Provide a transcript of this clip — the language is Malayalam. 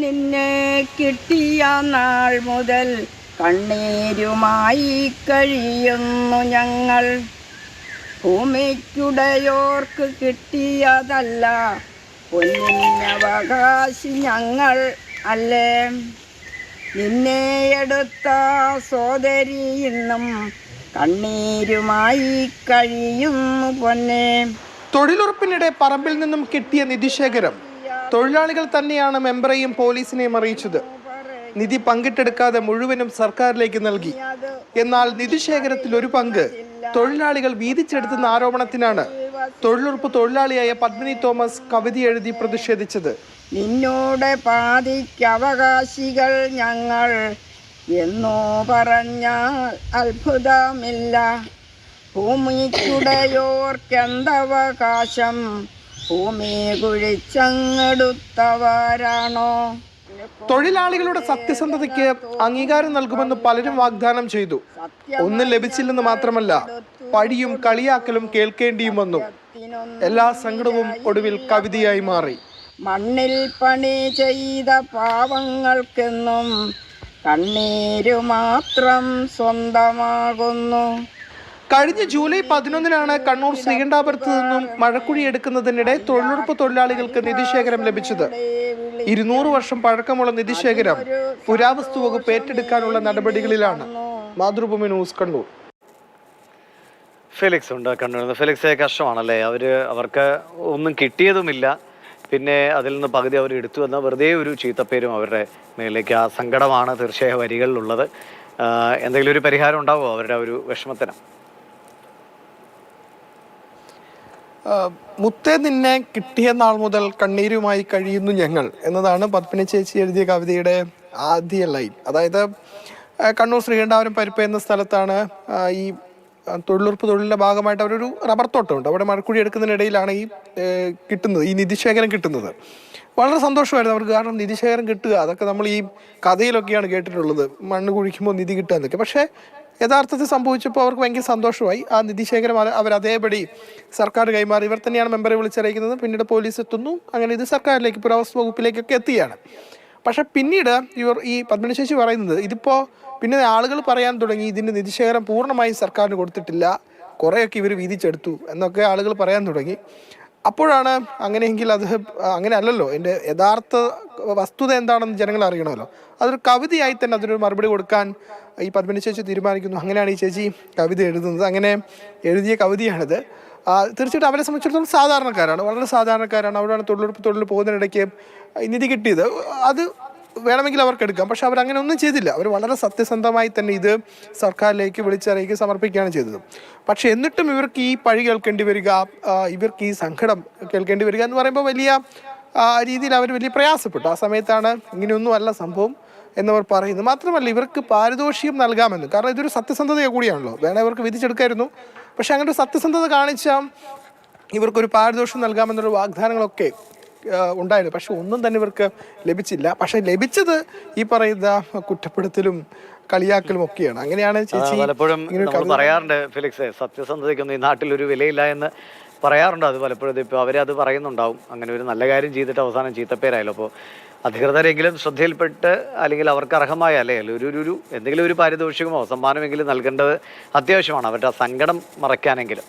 നിന്നെ കിട്ടിയ നാൾ മുതൽ കണ്ണീരുമായി കഴിയുന്നു ഞങ്ങൾ. ഭൂമിക്കുടയോർക്ക് കിട്ടിയതല്ല പൊന്നിനവകാശി ഞങ്ങൾ അല്ലേ. നിന്നെ എടുത്ത സോദരി ഇന്നും കണ്ണീരുമായി കഴിയുന്നു പൊന്നെ. തൊഴിലുറപ്പിനിടെ പറമ്പിൽ നിന്നും കിട്ടിയ നിധിശേഖരം തൊഴിലാളികൾ തന്നെയാണ് മെമ്പറെയും പോലീസിനെയും അറിയിച്ചത്. നിധി പങ്കിട്ടെടുക്കാതെ മുഴുവനും സർക്കാരിലേക്ക് നൽകി. എന്നാൽ നിധിശേഖരത്തിൽ ഒരു പങ്ക് തൊഴിലാളികൾ വീതിച്ചെടുത്തെന്ന ആരോപണത്തിനാണ് തൊഴിലുറപ്പ് തൊഴിലാളിയായ പത്മിനി തോമസ് കവിത എഴുതി പ്രതിഷേധിച്ചത്. നിന്നോട് പാതിക്കവകാശികൾ ഞങ്ങൾ എന്നോ പറഞ്ഞാൽ അത്ഭുതമില്ല. ഭൂമിക്കുടയോർക്കെന്തവകാശം ഭൂമി കുഴിച്ചങ്ങെടുത്തവരാണോ? തൊഴിലാളികളുടെ സത്യസന്ധതയ്ക്ക് അംഗീകാരം നൽകുമെന്ന് പലരും വാഗ്ദാനം ചെയ്തു. ഒന്നും ലഭിച്ചില്ലെന്ന് മാത്രമല്ല, പഴിയും കളിയാക്കലും കേൾക്കേണ്ടിയും വന്നു. എല്ലാ സങ്കടവും ഒടുവിൽ കവിതയായി മാറി. മണ്ണിൽ പണി ചെയ്ത പാവങ്ങൾക്കെന്നും കണ്ണീരു മാത്രം സ്വന്തമാകുന്നു. കഴിഞ്ഞ ജൂലൈ 11 കണ്ണൂർ ശ്രീകണ്ഠാപുരത്ത് നിന്നും മഴക്കുഴി എടുക്കുന്നതിനിടെ തൊഴിലുറപ്പ് തൊഴിലാളികൾക്ക് നിധിശേഖരം ലഭിച്ചത്. 200 വർഷം പഴക്കമുള്ള നിധിശേഖരം പുരാവസ്തു വകുപ്പ് ഏറ്റെടുക്കാനുള്ള നടപടികളിലാണ്. മാതൃഭൂമി ന്യൂസ്, കണ്ണൂർ. ഫെലിക്സ് ഉണ്ട് കണ്ണൂർ. ഫെലിക്സ്, കഷ്ടമാണല്ലേ, അവർക്ക് ഒന്നും കിട്ടിയതുമില്ല, പിന്നെ അതിൽ നിന്ന് പകുതി അവർ എടുത്തു എന്ന വെറുതെ ഒരു ചീത്തപ്പേരും അവരുടെ മേലേക്ക്. ആ സങ്കടമാണ് തീർച്ചയായും വരികളിലുള്ളത്. എന്തെങ്കിലും ഒരു പരിഹാരം ഉണ്ടാവുമോ അവരുടെ ഒരു വിഷമത്തിന്? മുത്തേ നിന്നെ കിട്ടിയ നാൾ മുതൽ കണ്ണീരുമായി കഴിയുന്നു ഞങ്ങൾ എന്നതാണ് പത്മിനി ചേച്ചി എഴുതിയ കവിതയുടെ ആദ്യ ലൈൻ. അതായത് കണ്ണൂർ ശ്രീകണ്ഠാപുരം പരിപ്പ് എന്ന സ്ഥലത്താണ് ഈ തൊഴിലുറപ്പ് തൊഴിലിൻ്റെ ഭാഗമായിട്ട് അവരൊരു റബ്ബർ തോട്ടമുണ്ട്. അവിടെ മഴക്കുഴി എടുക്കുന്നതിനിടയിലാണ് ഈ നിധിശേഖരം കിട്ടുന്നത്. വളരെ സന്തോഷമായിരുന്നു അവർക്ക്. കാരണം നിധിശേഖരം കിട്ടുക, അതൊക്കെ നമ്മൾ ഈ കഥയിലൊക്കെയാണ് കേട്ടിട്ടുള്ളത്, മണ്ണ് കുഴിക്കുമ്പോൾ നിധി കിട്ടുക എന്നൊക്കെ. പക്ഷേ യഥാർത്ഥത്തിൽ സംഭവിച്ചപ്പോൾ അവർക്ക് ഭയങ്കര സന്തോഷമായി. ആ നിധിശേഖരം അതേപടി സർക്കാർ കൈമാറി. ഇവർ തന്നെയാണ് മെമ്പറെ വിളിച്ചറിയിക്കുന്നത്. പിന്നീട് പോലീസ് എത്തുന്നു. അങ്ങനെ ഇത് സർക്കാരിലേക്ക്, പുരാവസ്തു വകുപ്പിലേക്കൊക്കെ എത്തുകയാണ്. പക്ഷെ പിന്നീട് ഈ പത്മിനി ചേച്ചി പറയുന്നത്, ഇതിപ്പോൾ പിന്നെ ആളുകൾ പറയാൻ തുടങ്ങി, ഇതിൻ്റെ നിധിശേഖരം പൂർണ്ണമായും സർക്കാരിന് കൊടുത്തിട്ടില്ല, കുറേയൊക്കെ ഇവർ വീതിച്ചെടുത്തു എന്നൊക്കെ ആളുകൾ പറയാൻ തുടങ്ങി. അപ്പോഴാണ് അങ്ങനെയെങ്കിൽ അത് അങ്ങനെ അല്ലല്ലോ, എൻ്റെ യഥാർത്ഥ വസ്തുത എന്താണെന്ന് ജനങ്ങൾ അറിയണമല്ലോ. അതൊരു കവിതയായി തന്നെ അതിനൊരു മറുപടി കൊടുക്കാൻ ഈ പത്മിനി ചേച്ചി തീരുമാനിക്കുന്നു. അങ്ങനെയാണ് ഈ ചേച്ചി കവിത എഴുതുന്നത്. അങ്ങനെ എഴുതിയ കവിതയാണിത്. തീർച്ചയായിട്ടും അവരെ സംബന്ധിച്ചിടത്തോളം സാധാരണക്കാരാണ്, വളരെ സാധാരണക്കാരാണ്. അവിടെയാണ് തൊഴിലുറപ്പ് തൊഴിൽ പോകുന്നതിനിടയ്ക്ക് നിധി കിട്ടിയത്. അത് വേണമെങ്കിൽ അവർക്ക് എടുക്കാം. പക്ഷെ അവരങ്ങനെ ഒന്നും ചെയ്തില്ല. അവർ വളരെ സത്യസന്ധമായി തന്നെ ഇത് സർക്കാരിലേക്ക് വിളിച്ചറിയിക്കുക, സമർപ്പിക്കുകയാണ് ചെയ്തത്. പക്ഷെ എന്നിട്ടും ഇവർക്ക് ഈ പഴി കേൾക്കേണ്ടി വരിക, ഇവർക്ക് ഈ സങ്കടം കേൾക്കേണ്ടി വരിക എന്ന് പറയുമ്പോൾ വലിയ രീതിയിൽ അവർ വലിയ പ്രയാസപ്പെട്ടു. ആ സമയത്താണ് ഇങ്ങനെയൊന്നും അല്ല സംഭവം എന്നവർ പറയുന്നത്. മാത്രമല്ല, ഇവർക്ക് പാരിതോഷികം നൽകാമെന്ന്. കാരണം ഇതൊരു സത്യസന്ധത കൂടിയാണല്ലോ. വേണേൽ ഇവർക്ക് വിധിച്ചെടുക്കായിരുന്നു. പക്ഷെ അങ്ങനെ ഒരു സത്യസന്ധത കാണിച്ചാൽ ഇവർക്കൊരു പാരിതോഷികം നൽകാമെന്നൊരു വാഗ്ദാനങ്ങളൊക്കെ ഉണ്ടായിരുന്നു. പക്ഷെ ഒന്നും തന്നെ ഇവർക്ക് ലഭിച്ചില്ല. പക്ഷെ ലഭിച്ചത് ഈ പറയുന്ന കുറ്റപ്പെടുത്തലും കളിയാക്കലും ഒക്കെയാണ്. അങ്ങനെയാണ് ചേച്ചി പലപ്പോഴും നമ്മൾ പറയാറുണ്ട് ഫെലിക്സ്, സത്യസന്ധതയ്ക്കൊന്നും ഈ നാട്ടിലൊരു വിലയില്ല എന്ന് പറയാറുണ്ട്. അത് പലപ്പോഴും ഇപ്പോൾ അവരത് പറയുന്നുണ്ടാവും. അങ്ങനെ ഒരു നല്ല കാര്യം ചെയ്തിട്ട് അവസാനം ചീത്തപ്പേരായല്ലോ. അപ്പോൾ അധികൃതരെങ്കിലും ശ്രദ്ധയിൽപ്പെട്ട്, അല്ലെങ്കിൽ അവർക്ക് അർഹമായ ഒരു എന്തെങ്കിലും ഒരു പാരിതോഷികമോ സമ്മാനമെങ്കിലും നൽകേണ്ടത് അത്യാവശ്യമാണ്, അവരുടെ ആ സങ്കടം മറയ്ക്കാനെങ്കിലും.